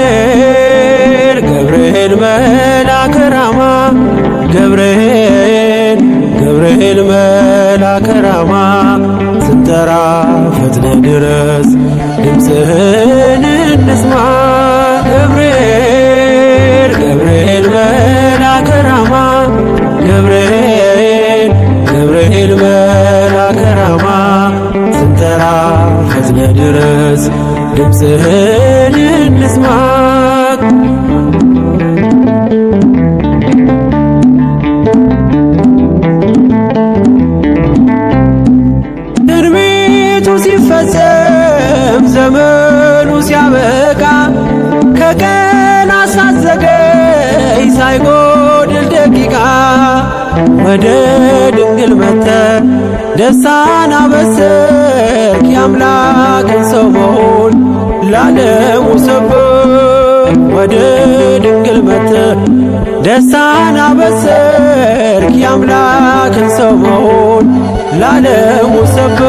ገብርኤል ገብርኤል መልአከ ራማ ገብርኤል ገብርኤል መልአከ ራማ ስንጠራ ፈጥነ ድረስ ድምፅህን እንስማ። ገብርኤል ገብርኤል መልአከ ራማ ገብርኤል ገብርኤል መልአከ ራማ ስንጠራ ፈጥነ ድረስ ድምፅህን እንስማ። ትንቢቱ ሲፈጸም ዘመኑ ሲያበቃ ከቀናት ሳትዘገይ ሳይጎድል ደቂቃ ወደ ድንግል መጥተህ ደስታን አበሰርክ። የአምላክን ሰው መሆን ለዓለሙ ሰበክ። ወደ ድንግል መጥተህ ደስታን አበሰርክ። የአምላክን ሰው መሆን ለዓለሙ ሰበክ።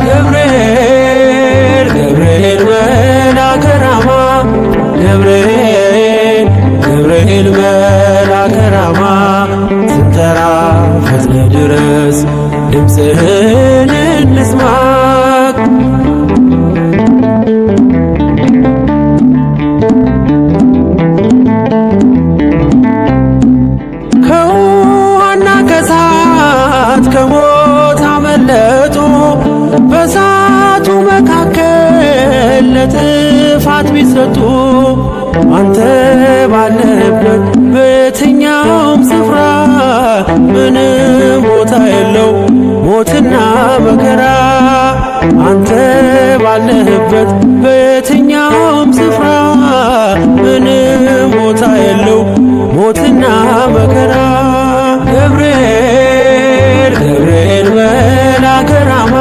ገብርኤል ገብርኤል መልአከ ራማ ገብርኤል ገብርኤል መልአከ ራማ ስንጠራ ፈጥነ ድረስ ድምፅህን እንስማ። ከውሃና ከእሳት ከሞት አመለጡ በእሳቱ መካከል ለጥፋት ቢሰጡ አንተ ባለህበት በየትኛውም ስፍራ ምንም ቦታ የለው ሞትና መከራ። አንተ ባለህበት በየትኛውም ስፍራ ምንም ቦታ የለው ሞትና መከራ። ገብርኤል ገብርኤል መልአከ ራማ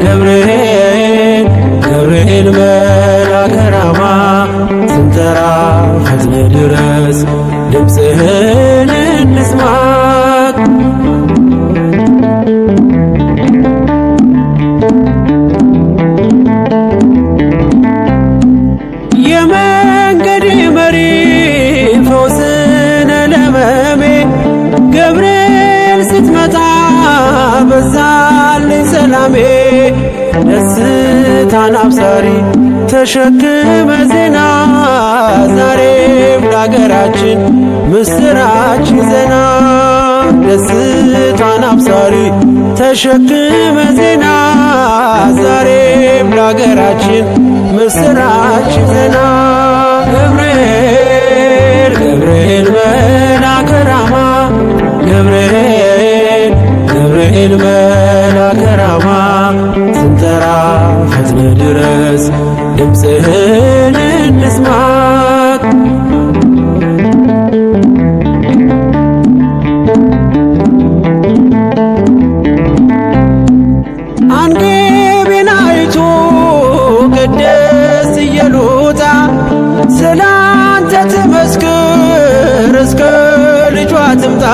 ገብርኤል ገብርኤል መልአከ ራማ ስንጠራ ፈጥነ ድረስ ድምፅህን እንስማ። የመንገዴ መሪ ፈውስነ ለሕመሜ ገብርኤል ስትመጣ በዛልኝ ሰላሜ። ደስታን አብሳሪ ተሸክመ ዜና ዛሬም ለአገራችን ምስራች ዜና። ደስታን አብሳሪ ተሸክመ ዜና ዛሬም ለአገራችን ምስራች ዜና። ገብርኤል ገብርኤል መልአከ ራማ ገብርኤል ገብርኤል መልአከ ራማ ስንጠራ ፈጥነ ድረስ ድምፅህን እንስማ። አንጌቤን አይቱ ቅድስት ኢየሉጣ ስላንተ ትመስክር እስከ ልጇ ትምጣ።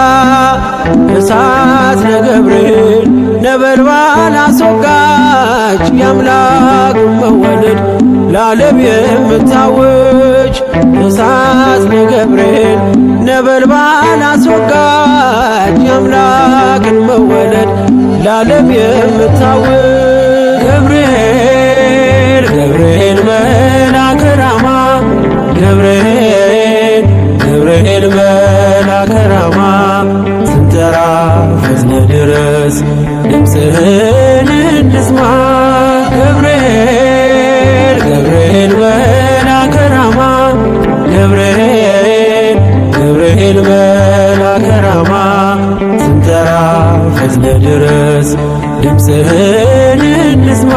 እሳት ነገብርኤል ነበልባል አስወጋች የአምላክን መወለድ ለዓለም የምታውጅ። እሳት ነገብርኤል ነበልባል አስወጋች የአምላክን መወለድ ለዓለም የምታውጅ። ገብርኤል ገብርኤል መልአከ ራማ ገብርኤል ገብርኤል መልአከ ራማ ስንጠራ ፈጥነ ድረስ ድምፅህን እንስማ። ገብርኤል ገብርኤል መልአከ ራማ ገብርኤል ገብርኤል መልአከ ራማ ስንጠራ ፈጥነ ድረስ ድምፅህን እንስማ።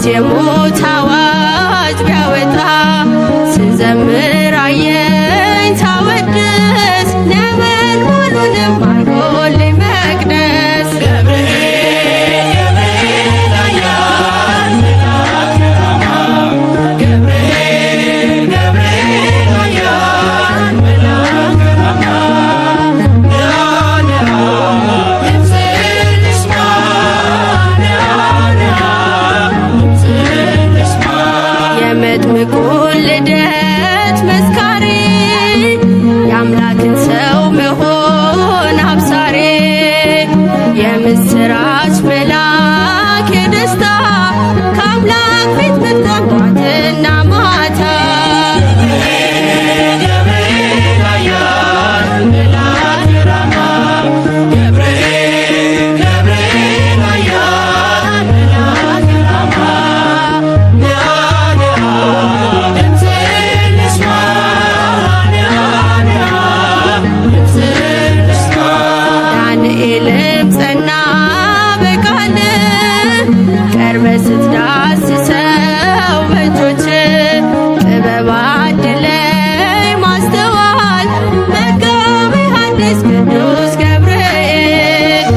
የሞት አዋጅ ቢያወጣ ስዘምር አየኝ ሳወድስ ነበልባሉንም አርጎልኝ መቅደስ የመጥምቁን ልደት መስካሪ የአምላክን ሰው መሆን አብሳሪ የምስራች መልአክ የደስታ ከአምላክ ፊት መጥቷል ጧትና ማታ ዳንኤልም ጸና በቃል ቀርበ ስትዳስሰው በእጆች ጥበብ አድለኝ ማስተዋል መጋቤ ሐዲስ ቅዱስ ገብርኤል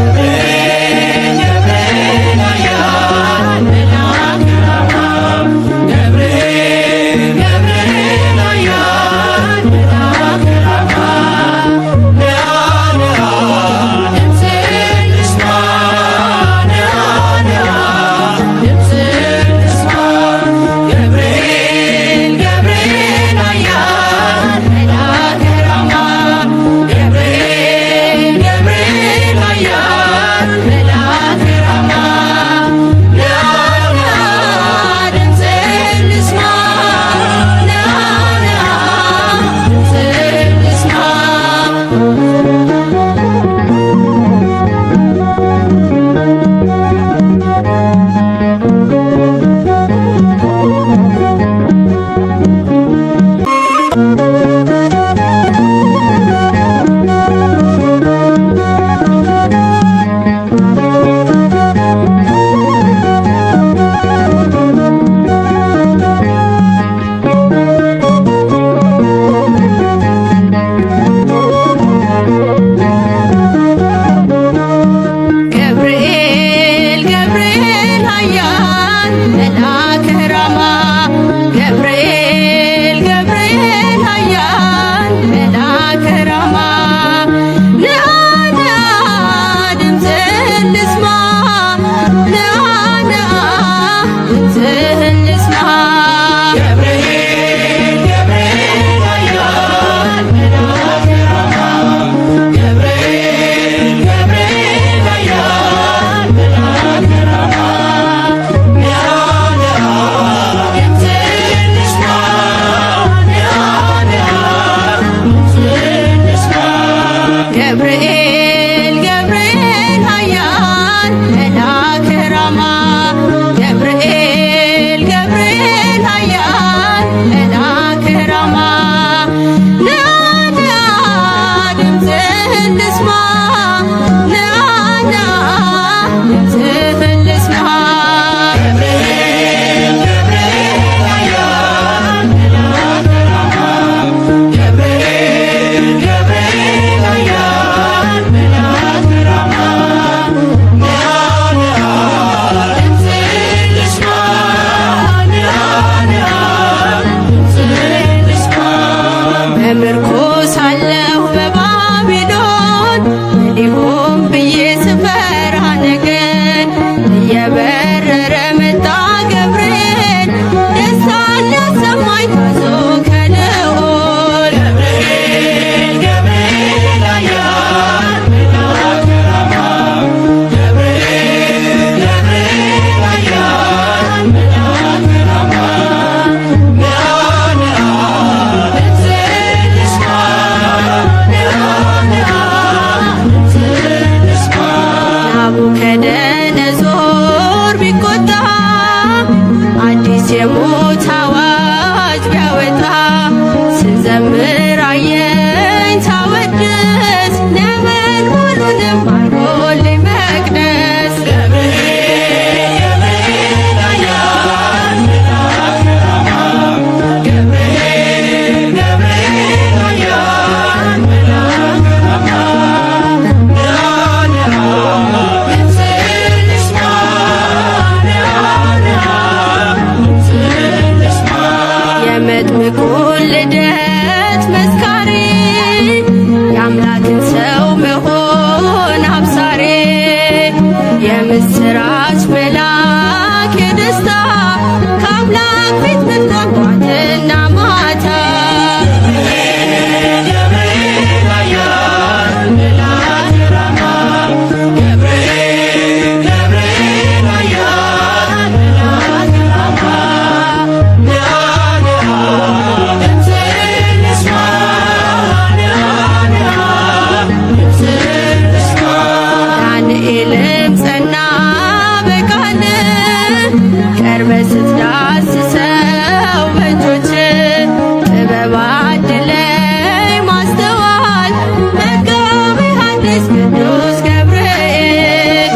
ውበት ስትዳስሰው በእጆች ጥበብ አድለኝ ማስተዋል መጋቤ ሐዲስ ቅዱስ ገብርኤል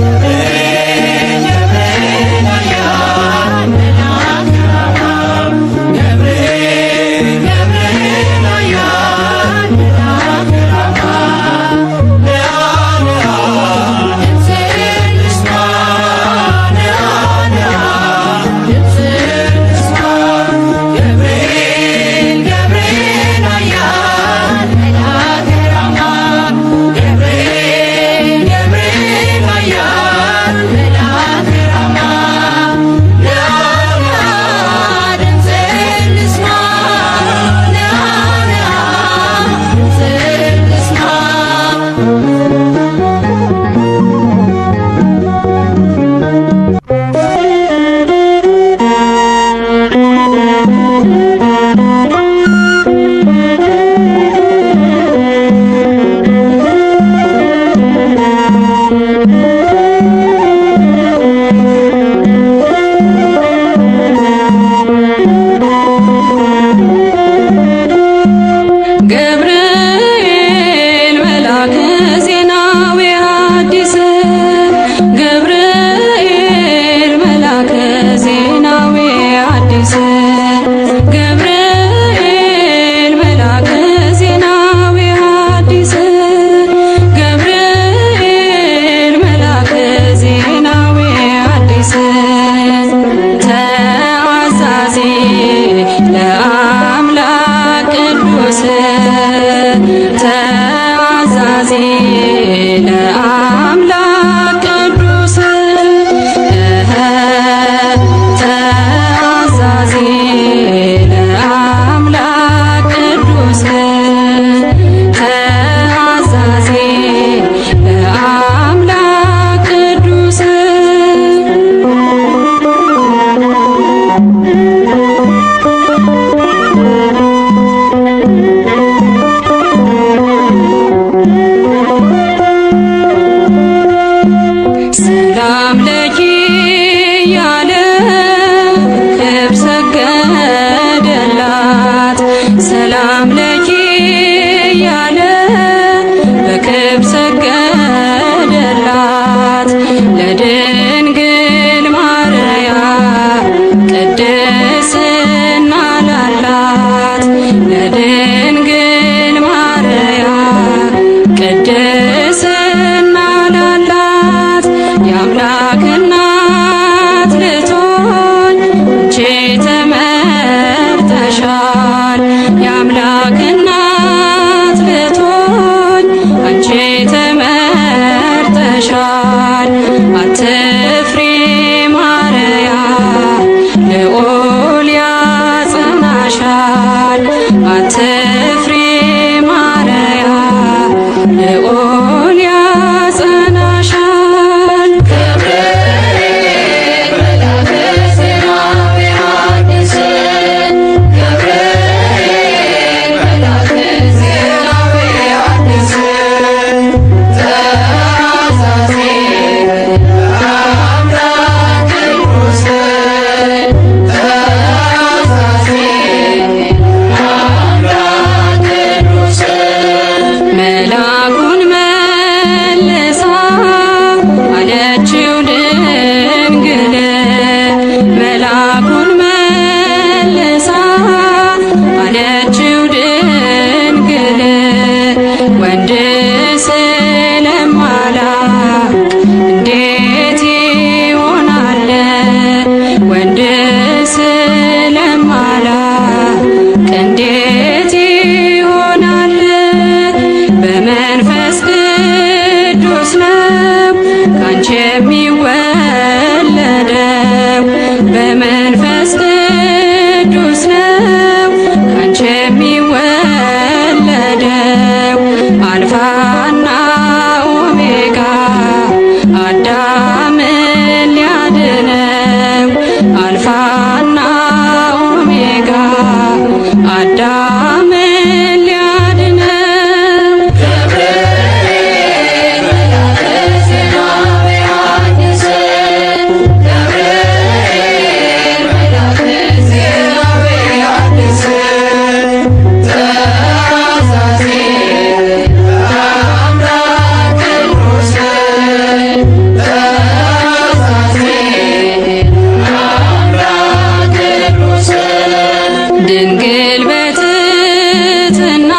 ድንግል በትሕትና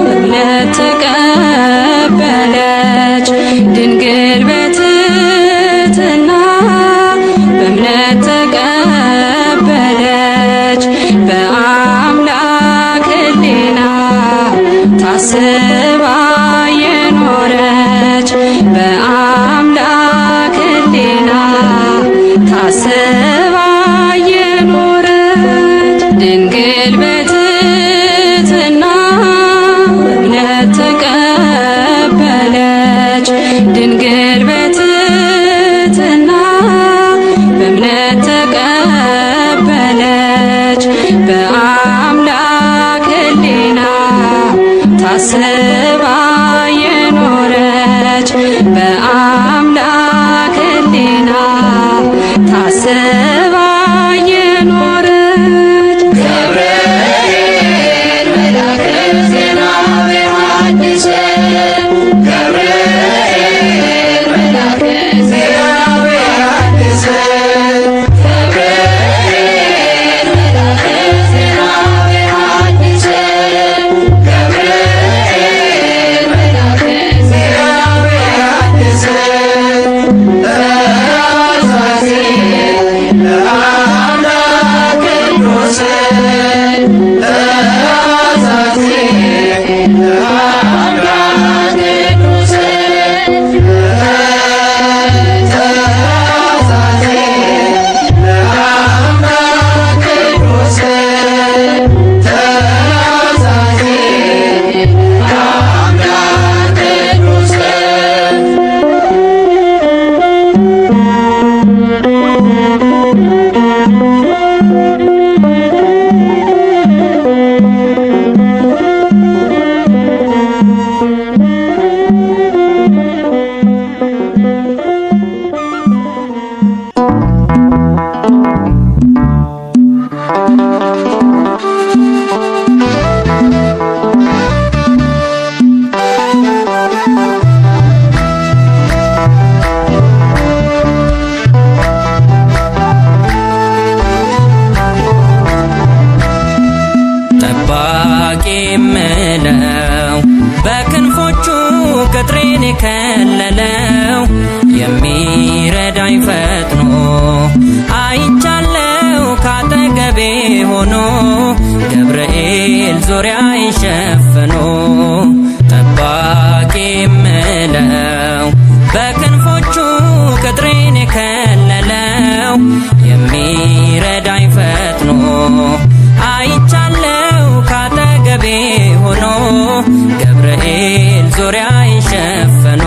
እምነት ተቀበለች። ድንግል በትሕትና በእምነት ተቀበለች። በአምላክ ሕሊና ታስባ የኖረች በአምላክ ሕሊና ታስባ የኖረች ድንግል በትሕትና እምነት ተቀበለች። ድንግል በትሕትና በእምነት ተቀበለች። በአምላክ ሕሊና ታስባ የኖረች በአምላክ ሕሊና ታስባ የኖረች ገብርኤል መልአከ ዜናዊ ሐዲስ ገብርኤል መልአከ ዜናዊ ሐዲስ ገብርኤል መልአከ ዜናዊ ሐዲስ ገብርኤል መልአከ ዜናዊ ሐዲስ ተሳሲ ለአምላክ ቅዱስ ተሳሲ ለአምላክ ቅዱስ ተሳሲ ለአምላክ ቅዱስ ተሳሲ ለአምላክ ቅዱስ ጠባቂ የምለው በክንፎቹ ቅጥሬን የከለለው የሚረዳኝ ፈጥኖ አይቻለው ካጠገቤ ሆኖ ገብርኤል ዙሪያዬን ሸፍኖ ጠባቂ የምለው በክንፎቹ ቅጥሬን የከለለው የሚረዳኝ ፈጥኖ አይቻለው ካጠገቤ ሆኖ ገብርኤል ዙሪያዬን ሸፍኖ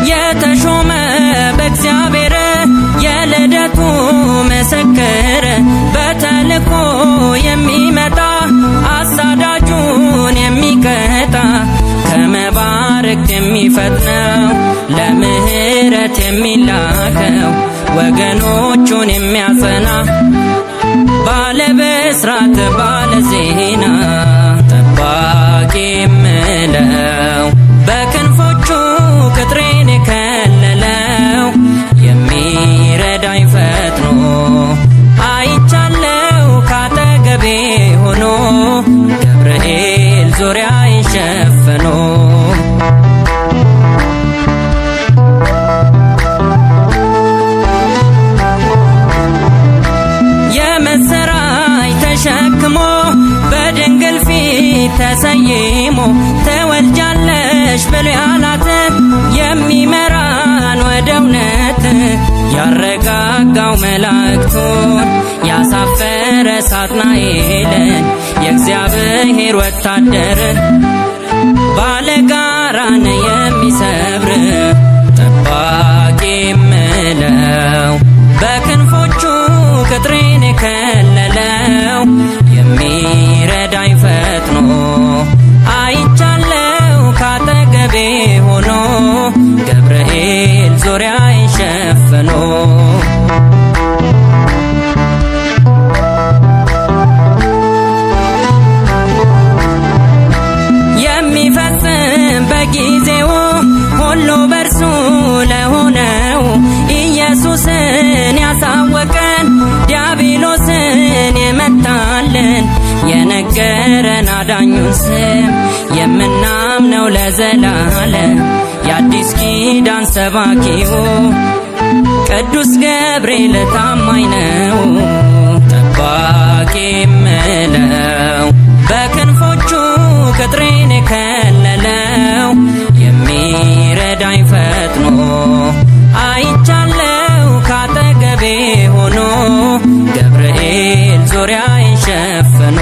የተሾመ በእግዚአብሔር የልደቱ ምስክር በተልኮ የሚመጣ አሳዳጁን የሚቀጣ ከመባረክ የሚፈጥነው ለምህረት የሚላከው ወገኖቹን የሚያጸና ባለ ብስራት ባለ ዜና ጠባቂ የምለው በክንፎቹ ቅጥሬን የከለለው የሚረዳኝ ፈጥኖ አይቻለው ካጠገቤ ሆኖ ገብርኤል ዙሪያዬን ሸፍኖ የመሰራይ ተሸክሞ በድንግል ፊት ተሰይሞ ተወልጃለሽ ብሎ ያላት የሚመራን ወደ እውነት ያረጋጋው መላእክቱን ያሳፈረ ሳጥናኤልን የእግዚአብሔር ወታደር ባለጋራን የሚሰብር ጠባቂ የምለው በክንፎቹ ቅጥሬን የከለለው የሚረዳኝ ፈጥኖ አይቻለው ካጠገቤ ሆኖ ገብርኤል ዙሪያዬን ሸፍኖ ነገረን አዳኙን ስም የምናምነው ለዘላለም የአዲስ ኪዳን ሰባኪው ቅዱስ ገብርኤል ታማኝ ነው ጠባቂ የምለው በክንፎቹ ቅጥሬን የከለለው የሚረዳኝ ፈጥኖ አይቻለው ካጠገቤ ሆኖ ገብርኤል ዙሪያዬን ሸፍኖ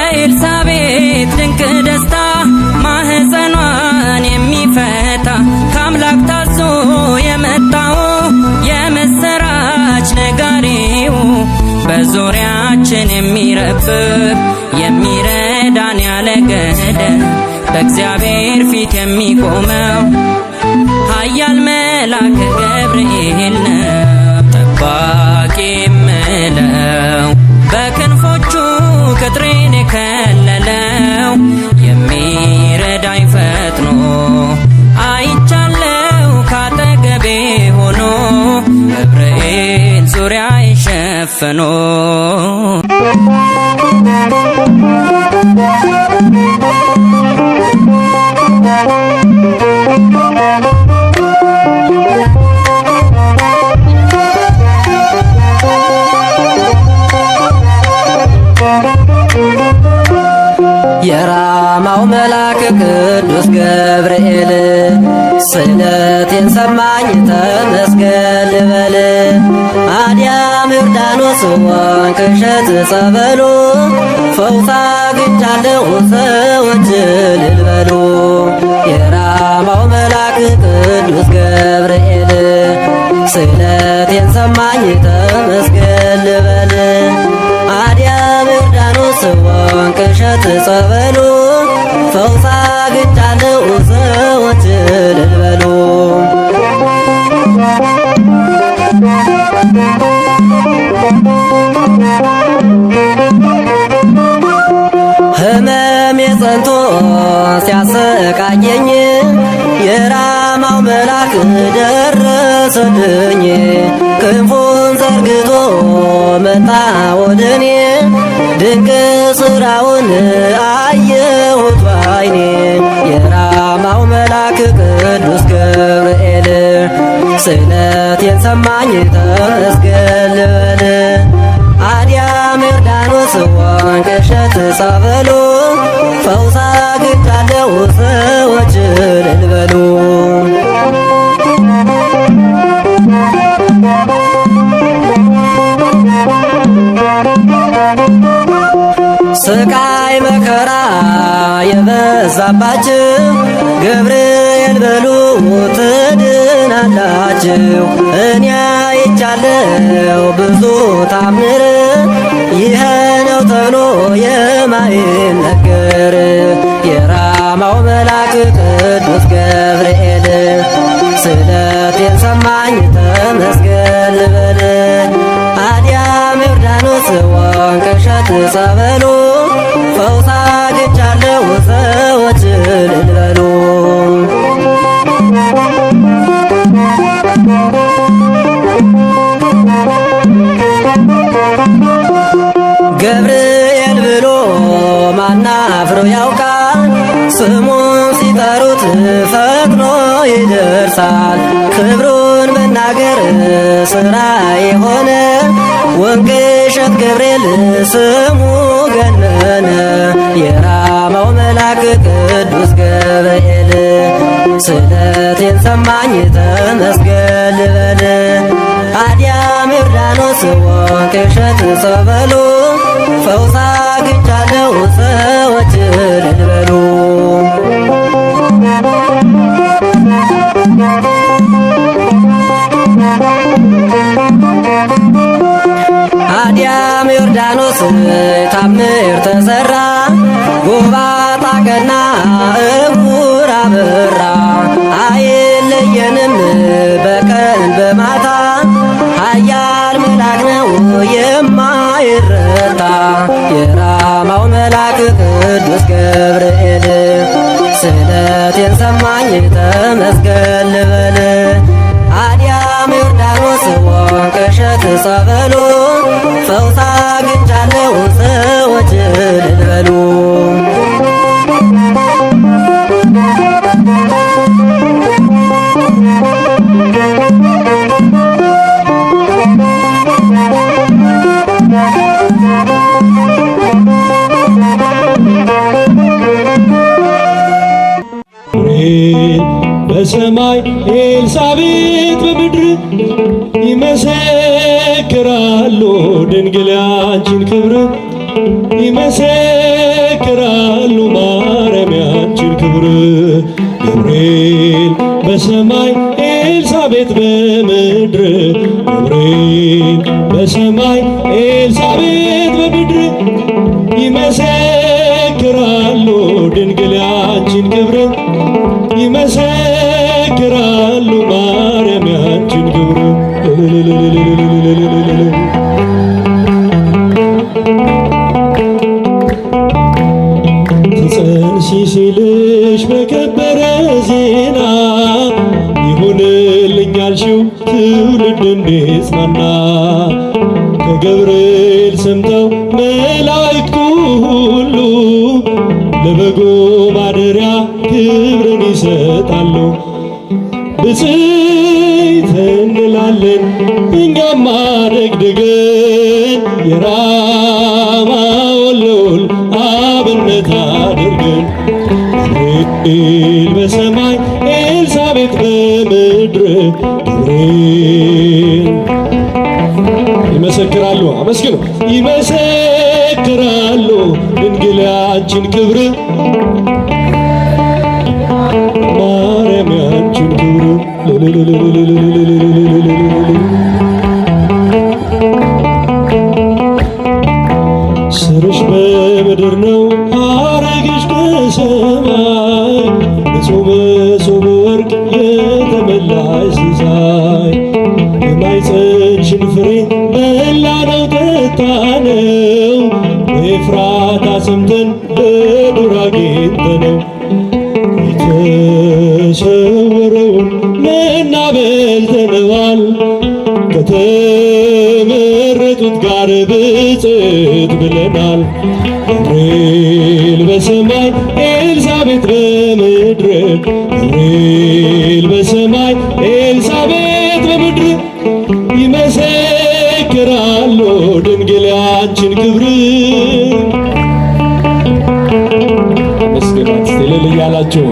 ለኤልሳቤጥ ድንቅ ደስታ ማህፀኗን የሚፈታ ከአምላክ ታዞ የመጣው የምስራች ነጋሪው በዙሪያችን የሚረብብ የሚረዳን ያለ ገደብ በእግዚአብሔር ፊት የሚቆመው ኃያል መልአክ ገብርኤል ነው ጠባቂ የምለው በክንፎቹ ቅጥሬን የከለለው የሚረዳኝ ፈጥኖ አይቻለው ካጠገቤ ሆኖ ገብርኤል ዙሪያዬን ሸፍኖ የራማው መልአክ ቅዱስ ገብርኤል ስለቴን ሰማኝ ተመስገን ልበል። አዲያም ዮርዳኖስ ወንቅ እሸት ጸበሉ ፈውስ አግኝቻለሁ ሰዎች እልል በሉ። የራማው መልአክ ቅዱስ ገብርኤል ስለቴን ሰማኝ ተመስገን ልበል። አዲያም ዮርዳኖስ ወንቅ እሸት ጸበሉ ፈውስ አግኝቻለሁ ሰዎች እልል በሉ። ሕመሜ ጸንቶ ሲያሰቃየኝ የራማው መልአክ ደረሰልኝ። ክንፉን ዘርግቶ መጣ ወደኔ ድንቅ ሥራውን አየሁት ባይኔ። የራማው መልአክ ቅዱስ ገብርኤል ስለቴን ሰማኝ ተመስገን ልበል። አዲያም ዮርዳኖስ ወንቅ እሸት ጸበሉ ፈውስ አግኝቻለሁ ሰዎች እልል በሉ። ስቃይ መከራ የበዛባችሁ ገብርኤል በሉ ትድናላችሁ። እኔ አይቻለሁ ብዙ ታምር ይሄ ነው ተብሎ የማይነገር። የራማው መልአክ ቅዱስ ገብርኤል ስለቴን ሰማኝ ተመስገን ልበል። አዲያም ዮርዳኖስ ወንቅ እሸት ጸበሉ ፈውስ አግኝቻለሁ ሰዎች እልል በሉ። ገብርኤል ብሎ ማናፍሮ ያውቃል፣ ስሙን ሲጠሩት ፈጥኖ ይደርሳል። ክብሩን መናገር ሥራ የሆነ ወንቅ እሸት ገብርኤል ስሙ ገነነ። የራማው መልአክ ቅዱስ ገብርኤል ስለቴን ሰማኝ ተመስገን ልበል። አዲያም ዮርዳኖስ ወንቅ እሸት ጸበሉ ፈውስ አግኝቻለሁ ሰዎች እልል በሉ። አዲያም ዮርዳኖስ ታምር ተሰራ፣ ጎባጣ ቀና እውር አበራ። አይለየንም በቀን በማታ ኃያል መልአክ ነው የማይረታ። የራማው መልአክ ቅዱስ ገብርኤል ስለቴን ሰማኝ ተመስገን ልበል። ጸበሉ ፈውስ አግኝቻለሁ ሰዎች እልል በሉ። በሰማይ ኤልሳቤጥ በምድር ይመሰክራሉ ድንግል ያንቺን ክብር ይመሰክራሉ ማርያም ያንቺን ክብር። ገብርኤል በሰማይ ኤልሳቤጥ በምድር ገብርኤል በሰማይ ኤልሳቤጥ በምድር ይመሰክራሉ ድንግል ያንቺን ክብር ይመሰክራሉ ማርያም ያንቺን ክብር። ትጸንሺ ሲልሽ በከበረ ዜና ይሁንልኝ ያልሽው ትውልድ እንዲጽናና ከገብርኤል ሰምተው መላእክቱ ሁሉ ለበጉ ማደሪያ ክብርን ይሰጣሉ። ብፅዕት እንላለን እኛም አደግድገን የራማውን ልዑል አብነት አድርገን። ገብርኤል በሰማይ ኤልሳቤጥ በምድር ገብርኤል ይመሰክራሉ። አመስግኑ። ይመሰክራሉ ድንግል ያንቺን ክብር ማርያም ያንቺን ክብር። ስርሽ በምድር ነው ሐረግሽ ከሰማይ ንጹሕ መሶበ ወርቅ የተመላሽ ሲሳይ የማኅፀንሽን ፍሬ በላነው ጠጣነው በኤፍራታ ሰምተን በዱር አግኝተነው የተሰወረውን መና በልተነዋል ከተመረጡት ጋር ብፅዕት ብለናል። ገብርኤል በሰማይ ኤልሳቤጥ በምድር ገብርኤል በሰማይ ኤልሳቤጥ በምድር ይመሰክራሉ ድንግል ያንቺን ክብር። መስገናት እልል እያላችሁ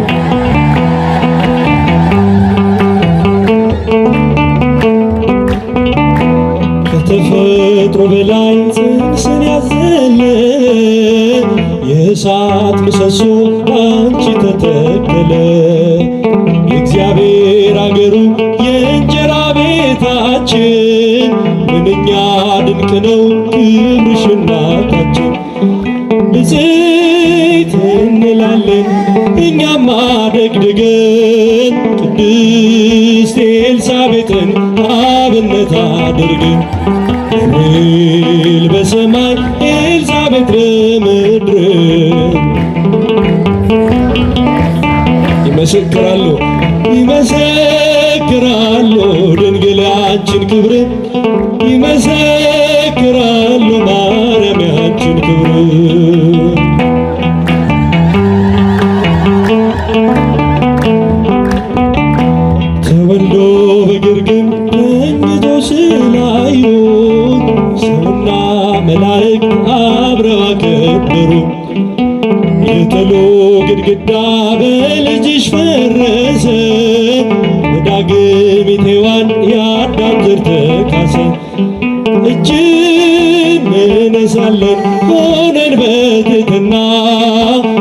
ከተፈጥሮ በላይ ጽንስን ያዘለ የእሳት ምሰሶ አንቺ ተተከለ። የእግዚአብሔር አገሩ የእንጀራ ቤታችን ምንኛ ድንቅ ነው ክብርሽ እናታችን። ብፅዕት እንላለን እኛም አደግድገን ቅድስት ኤልሳቤጥን አብነት አድርገን። ገብርኤል በሰማይ ኤልሳቤጥ በምድር ይመሰክራሉ ይመሰክራሉ ድንግል ያንቺን ክብር ይመሰክራሉ ማርያም ያንቺን ክብር። ተወልዶ በግርግም ተኝቶ ስላዩት ሰውና መላእክት አብረው አከበሩ። የጥሉ ግድግዳ በልጅሽ ፈረሰ በዳግሚት ሔዋን የአዳም ዘር ተካሰ። እጅ እንነሳለን ሆነን በትሕትና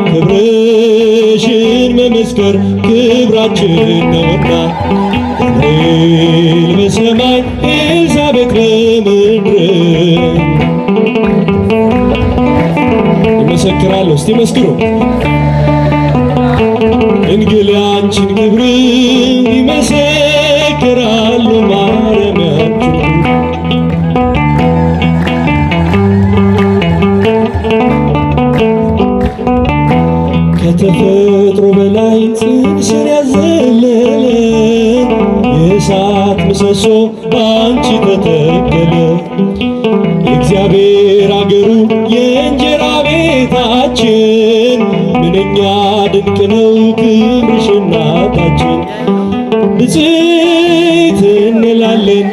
ክብርሽን መመስከር ክብራችን ነውና። ገብርኤል በሰማይ ኤልሳቤጥ በምድር ይመሰክራሉ። እስቲ መስክሩ። ድንግል ያንቺን ክብር ይመሰክራሉ ማርያም ያንቺን ከተፈጥሮ በላይ ጽንስን ያዘለ የእሳት ምሰሶ አንቺ ተተከለ። እግዚአብሔር አገሩ የእንጀራ ቤታችን ምንኛ ድንቅ ነው ክብርሽ እናታችን። ንጽሕት እንላለን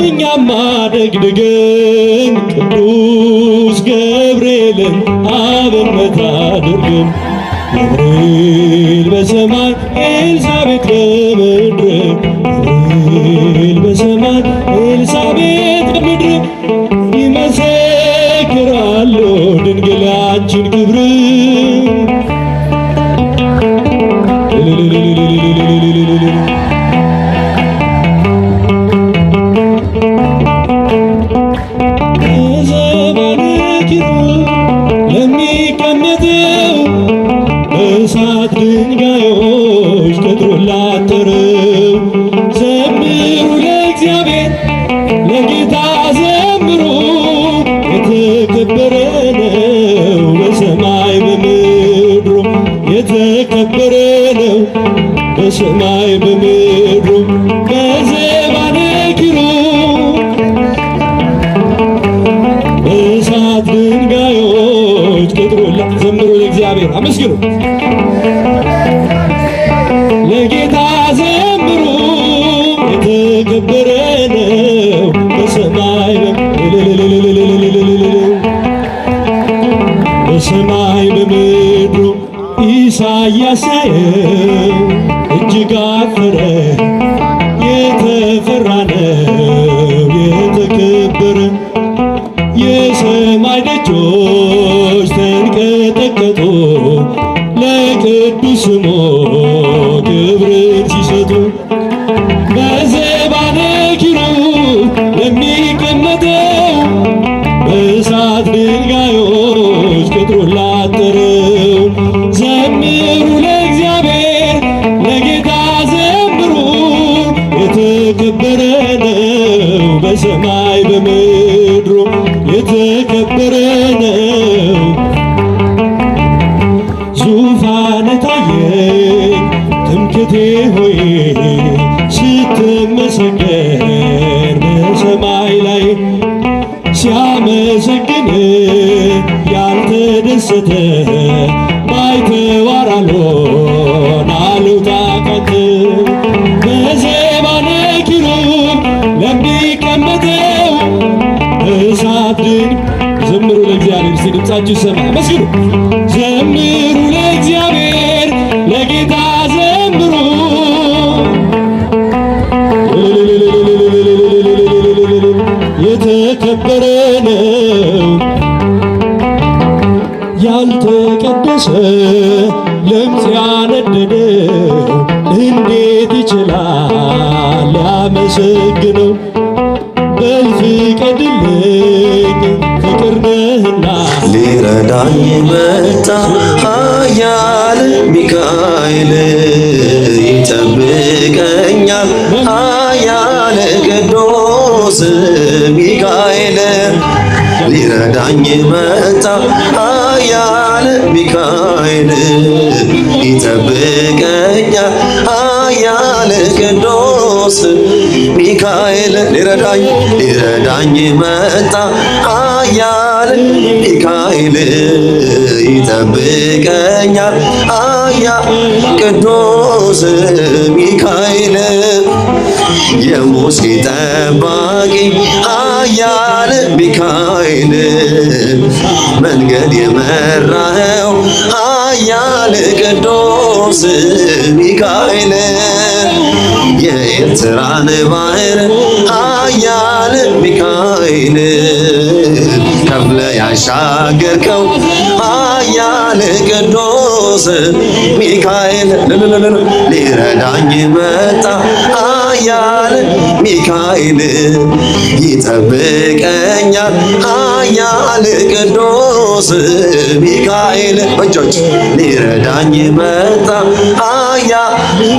እኛም አደግድገን ቅዱስ ገብርኤልን አብነት አድርገን ገብርኤል በሰማይ ኤልሳቤጥ በምድር ገብርኤል በሰማይ ኤልሳቤጥ በምድር ይመሰክራሉ ድንግል አንቺን ክብር ለሚቀመጠው እሳት ድንጋዮች ተጥሮላተረው ዘምሩ ለእግዚአብሔር ለጌታ ዘምሩ የተከበረ ነው በሰማይ በምድሩ የተከበረ ነው በሰማይ በምድሩ በዘባነ ኪሩብ እሳት ድንጋዮች ቅጥሩላ ዘምሩ ለእግዚአብሔር አመስግኑ ለጌታ ዘምሩ የተከበረ ነው በሰማይ በሰማይ በምድሩ ኢሳይያስ ያየው እጅግ አፈረ የተፈራ ነው የተከበረ የሰማይ ደጆች ተንቀጠቀጡ ለቅዱስ ስሙ ክብርን ሲሰጡ በዘባነ ኪሩብ ለሚቀመጠው በእሳት ድንጋዮች ቅጥሩን ላጠረው ዘምሩ ለእግዚአብሔር ለጌታ ዘምሩ የተከበረ ነው በሰማይ በምድሩ የተከበረ ነው። ዙፋን ታየኝ ትምክህቴ ሆይ ስትመሰገን በሰማይ ላይ ሲያመሰግን ያልተደሰተ ባይተዋር አልሆን አልውጣ ካንተ በዘባነ ኪሩብ ለሚቀመጠው እሳት ድንቅ ዘምሩ ለእግዚአብሔር እስቲ ድምፃችሁ ይሰማ መስግኑ ዘምሩ ለእግዚአብሔር ለጌታ ዘምሩ የተከበረ ነው ያልተቀደሰ ለምጽ ያነደደው እንዴት ይችላል ሊያመሰግነው በል ፍቀድልኝ ፍቅር ነህና ሊረዳኝ መጣ ኃያል ሚካኤል ይጠብቀኛል ኃያል ቅዱስ ሚካኤል ሊረዳኝ መጣ ኃያል ሚካኤል ይጠብቀኛል ኃያል ቅዱስ ሚካኤል ሊረዳኝ መጣ ኃያል ሚካኤል ይጠብቀኛል ኃያል ቅዱስ ሚካኤል የሙሴ ጠባቂ ኃያል ሚካኤል መንገድ የመራኸው ኃያል ቅዱስ ሚካኤል የኤርትራን ባህር ኃያል ሚካኤል ከፍለ ያሻገርከው ኃያል ቅዱስ ሚካኤል ሊረዳኝ መጣ ኃያል ሚካኤል ይጠብቀኛል ኃያል ቅዱስ ሚካኤል እጆች ሊረዳኝ መጣ ኃያል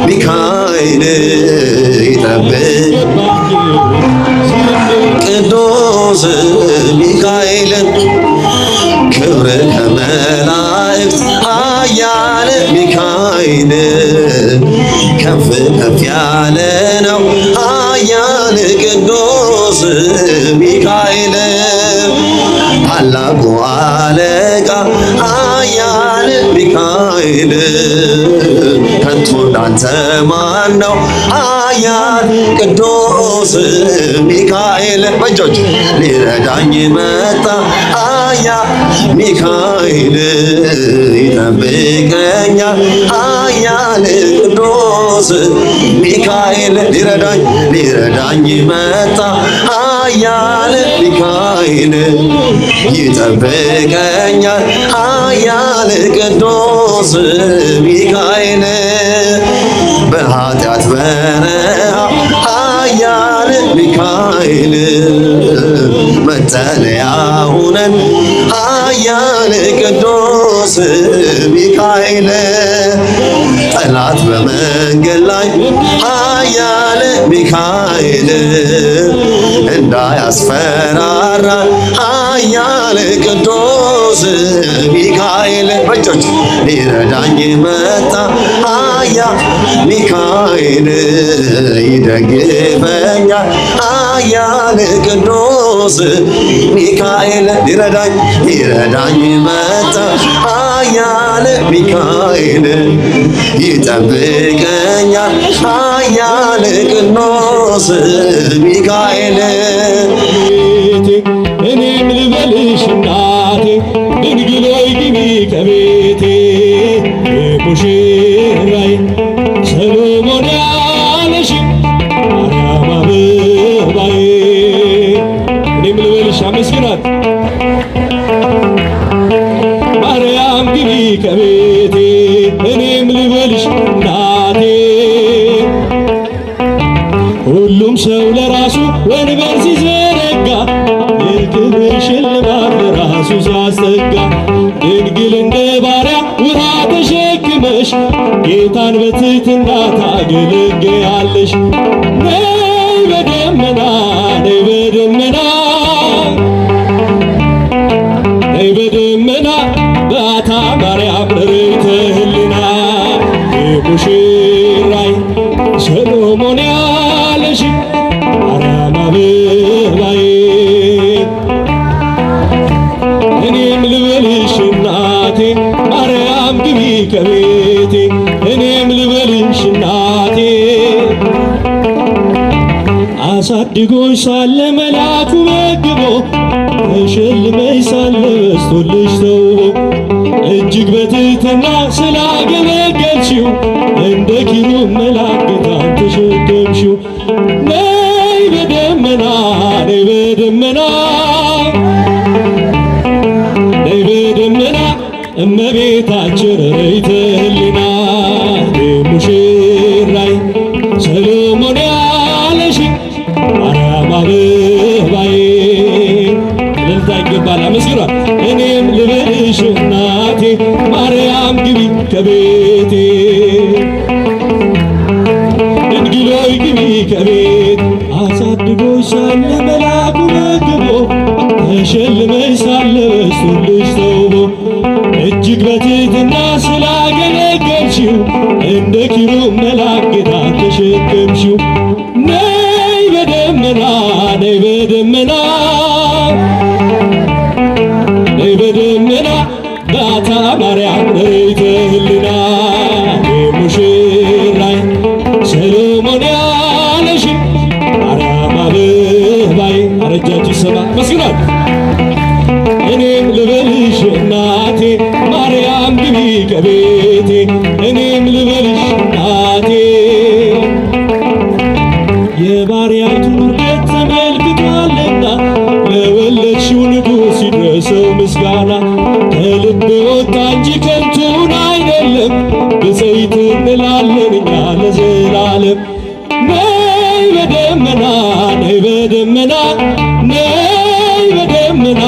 ሚካኤል ይጠብቅ ቅዱስ ሚካኤል ክብር ከመላእክት ኃያል ሚካኤል ከፍ ከፍ ያለ ነው ኃያል ቅዱስ ሚካኤል ታላቁ አለቃ ኃያል ሚካኤል ከቶ እንዳንተ ማን ነው ኃያል ቅዱስ ሚካኤል በእጆች ሊረዳኝ መጣ ኃያል ሚካኤል ይጠብቀኛል ኃያል ቅዱስ ሚካኤል ሊረዳኝ መጣ ኃያል ሚካኤል ይጠብቀኛል ኃያል ቅዱስ ሚካኤል በኃጢአት በረሃ ኃያል ሚካኤል መጠለያ ሁነን ኃያል ቅዱስ ሚካኤል ጠላት በመንገድ ላይ ኃያል ሚካኤል እንዳያስፈራራ ኃያል ቅዱስ ሚካኤል በእጆች ሊረዳኝ መጣ ኃያል ሚካኤል ይደግፈኛል ኃያል ቅዱስ ሚካኤል ሊረዳኝ መጣ ኃያል ሚካኤል ይጠብቀኛል ኃያል ቅዱስ ሚካኤል እኔም ልበልሽ እናቴ ድንግል ሆይ ግቢ ከቤቴ ሙሽራዬ ሰሎሞን ያለሽ ማርያም አበባዬ እኔም ልበልሽ አመስግናት ማርያም ግቢ ከቤቴ እኔም ልበልሽ እናቴ ሁሉም ሰው ለራሱ ወንበር ሲዘረጋ የክብር ሽልማት ለራሱ ሲያስጠጋ ድንግል እንደ ባሪያ ውሃ ተሸክመሽ ጌታን በትሕትና ታገለግያለሽ። ነይ በደመና ነይ በደመና ነይ በደመና በዓታ ማርያም ርኅራኄ ሕሊና ሙሽራዬ ሰሎሞን ያለሽ ማርያም አበባዬ እኔም ልበልሽ እናቴ ማርያም ግቢ ከቤቴ እኔም ልበልሽ እናቴ አሳድጎሽ ሳለ መልአኩ መግቦ ተሸልመሽ ሳለ በስቶልሽ ተውቦ እጅግ በትሕትና ስላገለገልሽው እንደ ኪሩብ መልአክ ጌታን ተሸከምሽው። ነይ በደመና ነይ በደመና ነይ በደመና እመቤታችን ርኅራኄ ሕሊና ሙሽራዬ ሰሎሞን ያለሽ ማርያም አበባዬ እልልታ ይገባል። አመስግኗት። እኔም ልበልሽ እናቴ ማርያም ግቢ ከቤቴ ድንግል ሆይ ግቢ ከቤት አሳድጎሽ ሳለ መልአኩ መግቦ ተሸልመሽ ሳለ በስቶልሽ ተውቦ እጅግ በትሕትና ስላገለገልሽው እንደ ኪሩብ መልአክ ጌታን ተሸከምሽው። ነይ በደመና ነይ በደመና ነይ በደመና በዓታ ማርያም ርኅራኄ ሕሊና ሙሽራዬ ሰሎሞን ያለሽ ማርያም አበባዬ አረጃችሁ ይሰማ መስግናት። እኔም ልበልሽ እናቴ ማርያም ግቢ ከቤቴ እኔም ልበልሽ እናቴ የባሪያይቱን ውርደት ተመልክቷልና ለወለድሽው ንጉሥ ይድረሰው ምስጋና ከልብ ወጣ እንጂ ከንቱን አይደለም ብፅዕት እንላለን እኛ ለዘላለም። ነይ በደመና ነይ በደመና ነይ በደመና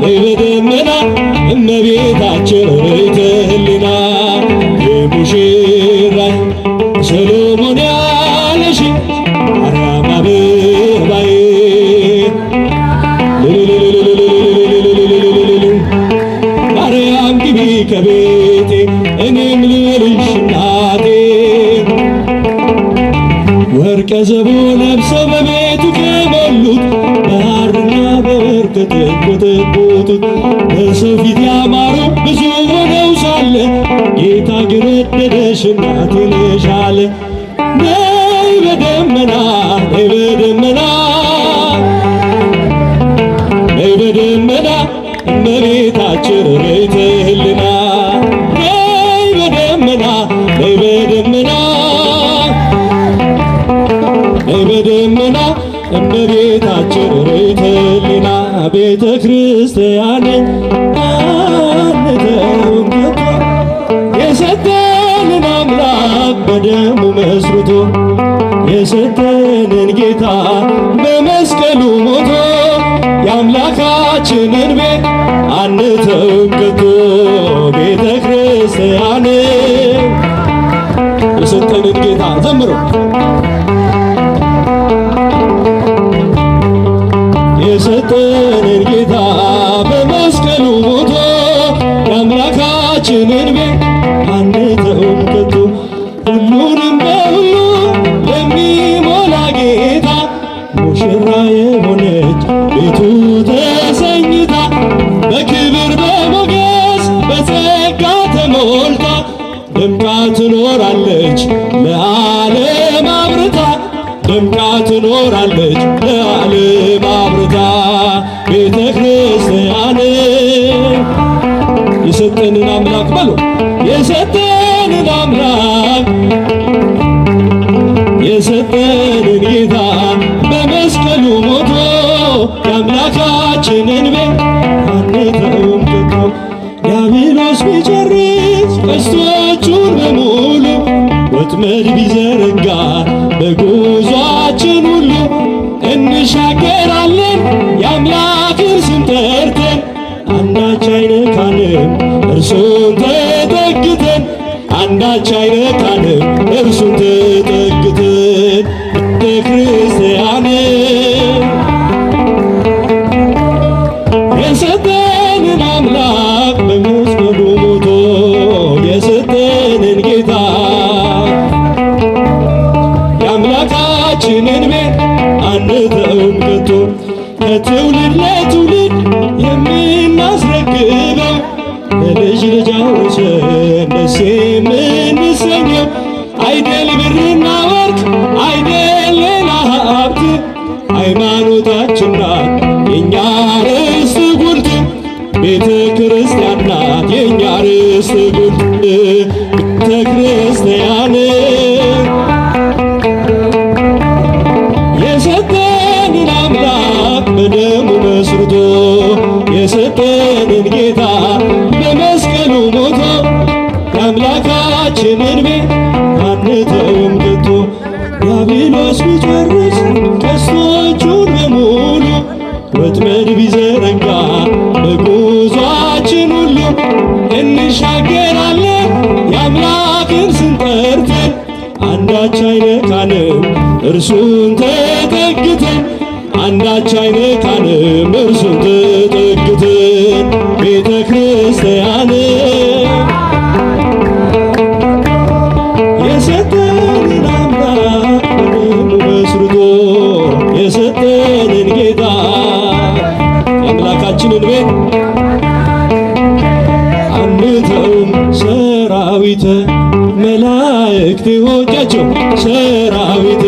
ነይ በደመና እመቤታችን ርኅራኄ ሕሊና ሙሽራዬ ሰሎሞን ያለሽ ማርያም አበባዬ ማርያም ግቢ ከቤቴ እኔም ልበልሽ እናቴ ወርቀ ዘቦ ለብሰው በቤቱ ከሞሉት በሐርና በወርቅ የሸጎጡት በሰው ፊት ያማሩ ብዙ ሆነው ሳለ ጌታ ግን ወደደሽ እናቴ ነሽ አለ። ነይ በደመና ነይ በደመና ነይ በደመና እመቤታችን ርኅራኄ ሕሊና ነይ በደመና ነይ በደመና ነይ በደመና እመቤታችን ርኅራኄ ሕሊና ቤተ ክርስቲያንን አንተውም ከቶ የሰጠንን አምላክ በደሙ መስርቶ የሰጠንን ጌታ በመስቀሉ ሞቶ የአምላካችንን ቤት አንተውም ከቶ ቤተ ክርስቲያንን የሰጠንን ጌታ ዘምሮ የሰጠንን ጌታ በመስቀሉ ሞቶ የአምላካችንን ቤት አንተውም ከቶ ሁሉንም በሁሉ ለሚሞላ ጌታ ሙሽራ የሆነች ቤቱ ተሰኝታ በክብር በሞገስ በጸጋ ተሞልታ ደምቃ ትኖራለች ለዓለም አብርታ ደምቃ ትኖራለች ለዓለም አብርታ ቤተ ክርስቲያን የሰጠንን አምላክ በሉ የሰጠንን አምላክ የሰጠንን ጌታ በመስቀሉ ሞቶ የአምላካችንን ቤት አንተውም ከቶ ዲያብሎስ ቢጨርስ ቀስቶቹን በሙሉ ወጥመድ ቢዘረጋ በጉዟችን ሁሉ እንሻገራለን የአምላክን ስም ጠርተን አንዳች አይነካንም እርሱን ተጠግተን አንዳች አይነካንም እርሱን ተጠግተን ቤተ ክርስቲያን የሰጠንን አምላክ በመስቀሉ ሞቶ የሰጠንን ጌታ የአምላካችንን ቤት አንተውም ከቶ ከትውልድ ለትውልድ የምናስረክበው ለልጅ ልጅ አውርሰን ደስ የምንሰኘው አይደል ብርና ወርቅ አይደል ሌላ ሀብት ሃይማኖታችን ናት የእኛ ርስት ጉልት ቤተ ክርስቲያን ናት የእኛ ርስት ጉልት ቤተ ክርስቲያን የሰጠንን አምላክ በደሙ መስርቶ የሰጠንን ጌታ በመስቀሉ ሞቶ የአምላካችንን ቤት አንተውም ከቶ ዲያብሎስ ቢጨርስ ቀስቶቹን በሙሉ ወጥመድ ቢዘረጋ በጉዟችን ሁሉ እንሻገራለን የአምላክን ስም ጠርተን አንዳች አይነካንም እርሱን ተጠግተን አንዳች አይነካንም እርሱን ተጠግተን ቤተ ክርስቲያን የሰጠንን አምላክ በደሙ መስርቶ የሰጠንን ጌታ የአምላካችንን ቤት አንተውም ሰራዊተ መላእክት ሆጃቸው ሰራዊተ